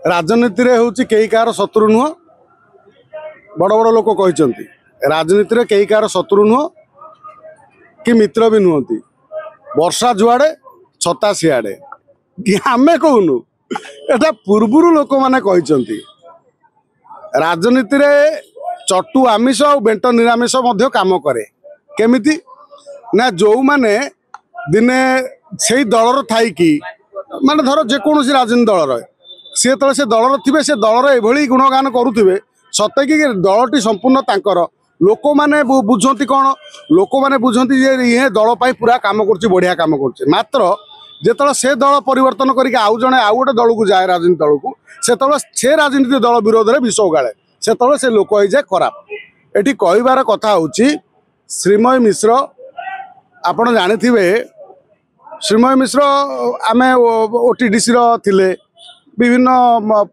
राजनीति रे होउची केही कार शत्रु नुह बड़ बड़ लोक कहते राजनीति रे केही कार शत्रु नुह कि मित्र भी नुहति वर्षा जुआड़े छता सियाड़े आमे कहूनु एटा पूर्वरु लोक माने कहते राजनीति रे चटु आमिष और बेंट निरामिष मध्य काम करे केमिति ना जो माने दिने से दलर थाई कि माने धर जेकोसी राजनीति दलर सी तो से दलर थे से दलर एभली गुणगान करुवे सत्य कि दलटी संपूर्ण तांकर लोक मैंने बुझती कौन लोक मैंने बुझती ये दल पूरा काम कर बढ़िया काम कर मात्र जो से दल परिवर्तन करके आउ जड़े आउ गोटे दल को जाए राजनीति दल को से राजनीति दल विरोध में विष उगाड़े से लोक हो जाए खराब। ये कहबार कथा हूँ श्रीमय मिश्र आपण जानी श्रीमय मिश्र आम ओटीडीसी रे विभिन्न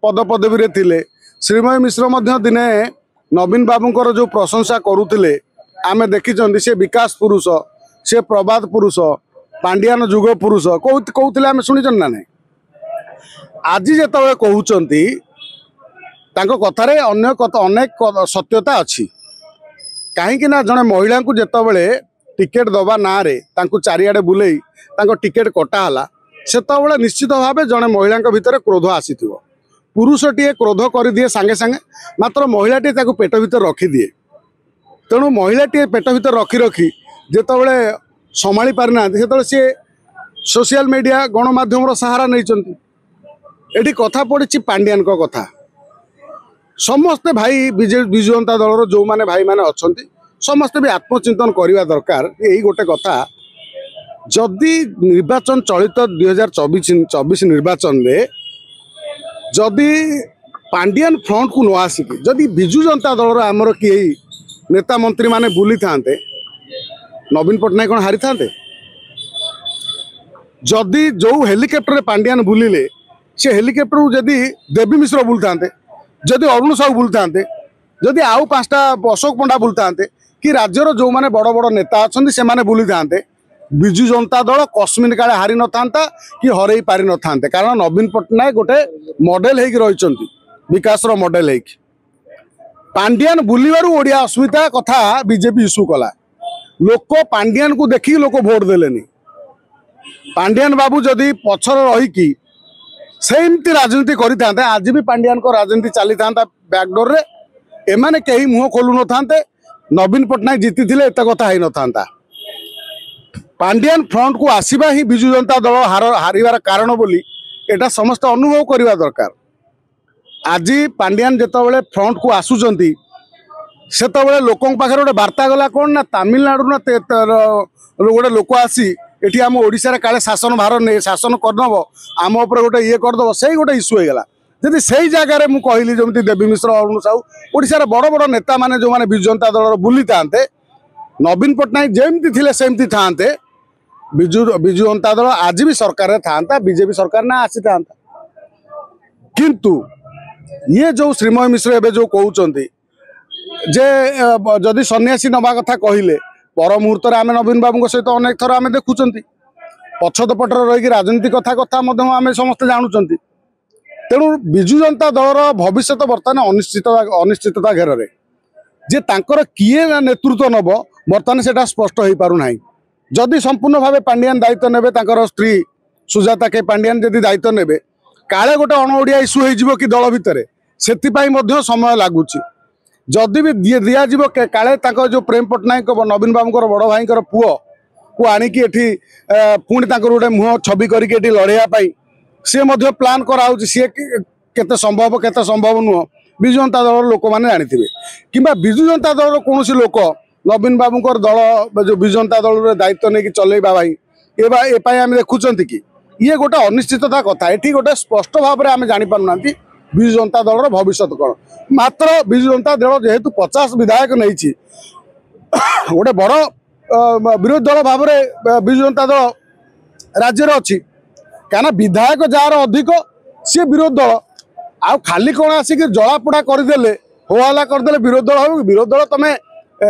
पद पदवी रे थिले। श्रीमय मिश्र मध्य दिने नवीन बाबूंकर जो प्रशंसा करुले आमे देखी से विकास पुरुष से प्रबाद पुरुष पांडियान युग पुरुष कहते आम शुणी ना नहीं आज जो कहते कथार अनेक सत्यता अच्छी कहीं जड़े महिला को जितेबले टिकेट दबा ना रे चारिआडे बुले टिकेट कटाला सेतबले निश्चित भाव जड़े महिला भितर क्रोध आसी पुरुषटीए क्रोध कर दिए सांगे सांगे मात्र महिलाटी पेट भीतर रखिदिए तेणु महिलाटी पेट भीतर रखी रखी जितेबले संभाली पारि ना से सी सोशल मीडिया गणमाध्यम सहारा नहीं कथा पड़ी पांडियान कथा समस्ते भाई विजु जनता दल जो माने भाई माने अच्छी समस्ते भी आत्मचिंतन करने दरकार यही गोटे कथा जदि निर्वाचन चलित 2024 निर्वाचन में जदि पांडियान फ्रंट को न आसिक जदि विजु जनता दल आमर किए नेता मंत्री माने बुली थांते नवीन पट्टनायक कौन हारी थांते जदि जो हेलिकप्टर पांडियान बुलिले से हेलिकप्टर जदि देवी मिश्र बुल थांते जदि अरुण साहू बुल थांते जदि आउ पांचटा अशोक पंडा बुल थांते कि राज्यर जो माने बड़ बड़ नेता अच्छा से माने बुली थांते विजु जनता दल कस्मिन काले हारी न था कि हरई पारि न था कारण नवीन पट्टनायक गोटे मॉडल हो विकास मॉडल हो पांडियान बुलवर ओडिया अस्मिता कथा बीजेपी इश्यू कला लोक पांडियान को देखिए लोक भोट देलेनी पांडियान बाबू जदि पछर रही सेमती राजनीति करते आज भी पांडियान को राजनीति चली था बैकडोर रे एमाने कहीं मुह खोलु न था नवीन पट्टनायक जीति थे एत कथा ही न था पांडियान फ्रंट को आसवा ही विजु जनता दल हारिबार कारण बोली एटा समस्त अनुभव करने दरकार आज पांडियान जितेबाला फ्रंट को आसुचंती सेतबले लोकों पाखे गोटे वार्ता गला कौन ना तमिलनाडु ना गोटे लोक आसी एटी आम ओडिशा काले शासन भार नहीं शासन करनब आम उपर गोटे ये करदब से गोटे इश्यू होगा जदि से जगार मुझे कहली जमी देवी मिश्र अरुण साहू ओडिशा बड़ बड़ नेता माने जो माने विजु जनता दल बुली था नवीन पट्टनायक जमती थे सेमती था विजु जनता दल आज भी सरकार था बीजेपी सरकार ना आसी था किंतु ये जो श्रीमय मिश्र एवं जो कहते जे जदि सन्यासी नवा कथा कहले पर मुहूर्त आम नवीन बाबू सहित अनेक थर आम देखुं पछद पटर रही राजनीति कथा कथा आम समस्ते जानूँ तेणु विजु जनता दल भविष्य बर्तमान अनिश्चितता घेर में जे तांकर किए नेतृत्व नब बर्तमान से स्पष्ट हो पारना जदि संपूर्ण भाव पांडियान दायित्व ने स्त्री सुजाता के पांडियान जदि दायित्व ने काले गोटे अणओडिया इश्यू हो कि दल भितर से समय लगुच जदि भी दिज्व काले जो प्रेम पट्टनायक नवीन बाबूर बड़ भाई पुओ को आणिकी पुणी गोटे मुह छवि करके लड़ाई सी प्लां कराऊ सी केते संभव नुह विजु जनता दल लोक मैंने जानी कि विजु जनता दल कौन लोक नवीन बाबूर दल जो विजु जनता दल दायित्व नहीं चलेबा भाई ये आम देखुं कि ये गोटे अनिश्चितता कथा ये गोटे स्पष्ट भाव में आम जापारना विजु जनता दल भविष्य कौन मात्र विजु जनता दल जेहेतु 50 विधायक नहीं गोटे बड़ विरोधी दल भाव में विजु जनता दल राज्य अच्छी क्या विधायक जार अधिक सी विरोधी दल आ खाली कौन आसिक जलापोड़ा करदे होहल्ला करदे विरोधी दल हो विरोधी दल तुम्हें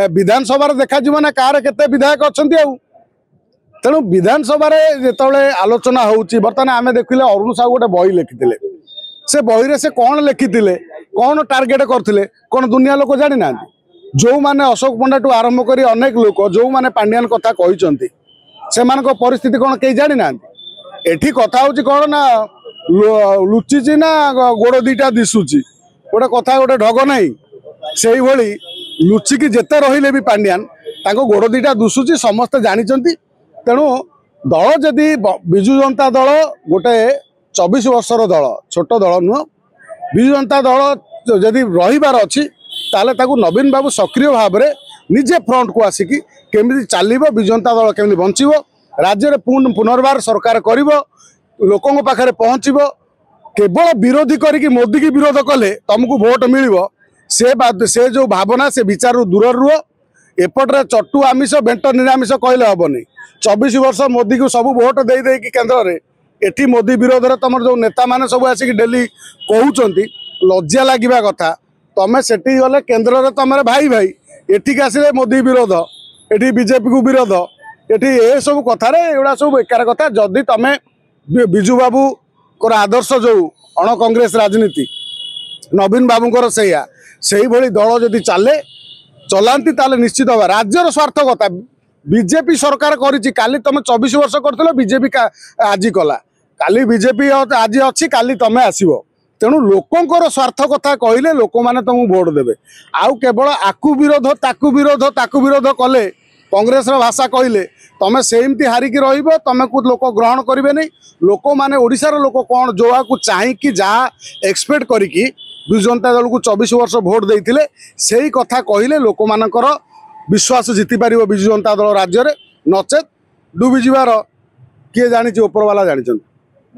विधानसभा देखा ना कार केते विधायक अच्छा तेणु विधानसभा जो आलोचना हो बर्तमान आम देखिले अरुण साहू गोटे बही लिखिते से बही रे से कौन लिखिथिले कौन टार्गेट करथिले कौन दुनिया लोक जानि ना जो माने अशोक पंडा टू आरंभ करी अनेक लोक जो माने पांड्यान कथा कहिसंती सेमानक परिस्थिति कौन कई जानि ना एठी कथा होची कौन ना लुचिची ना गोड़ दीटा दिशुची गोटे कथा गोटे ढग नहीं से भली लुचिकी जेते रहिले भी पांड्यान ताको गोड़ दीटा दुशुची समस्ते जानिचंती तेणु दल जदि विजु जनता दल गोटे 24 वर्षर दल छोट दल नुह विजु जनता दल जदि रहिबार अछि ताले ताकू नवीन बाबू सक्रिय भाव में निजे फ्रंट को आसिकी केमिति चलिबो विजु जनता दल केमिति बंचिबो राज्य रे पुनर्बार सरकार करिबो लोकों पाखरे पहुँचबो केवल विरोधी करिकी मोदी की विरोध कले तुमको भोट मिलिबो से जो भावना से विचार दूर रुह एपटे चटू आमिष बेंट निरामिष कहले हेनी 24 वर्ष मोदी को सब भोट दे दे कि केन्द्र में एटी मोदी विरोध में तुम जो नेता मैंने सब आसिक डेली कहते लज्जा लगे कथा तुम से गले केन्द्र में तुम भाई भाई एठिक आसिले मोदी विरोध एटी बीजेपी को विरोध एटी ए सब कथार एगुड़ा सब बेकार कथा जदि तुम विजु बाबू को आदर्श जो अण कांग्रेस राजनीति नवीन बाबूर से भली दल जदि चले चलांती ताले निश्चित भाव राज्यर स्वार्थ कथा बीजेपी सरकार करी काली तुम 24 वर्ष कर बीजेपी आज कला काली बीजेपी आज अच्छी काली तुम आसब तेणु लोकंर स्वार्थ कथा कहले लोक मैंने तुमको भोट देवे आउ केवल आकु विरोध कले कांग्रेस भाषा कहले तुम सेमती हारिकी रही तुम को लोक ग्रहण करेंगे नहीं लोक मैंने ओडिशार लोक कौन जो चाहिए जहाँ एक्सपेक्ट करिकी विजु जनता दल को 24 वर्ष भोट देते से ही कथा कहले लोक मानकर विश्वास जीति पार विजु जनता दल राज्य में नचेत डूबीजार किए जानी उपरवाला जानी।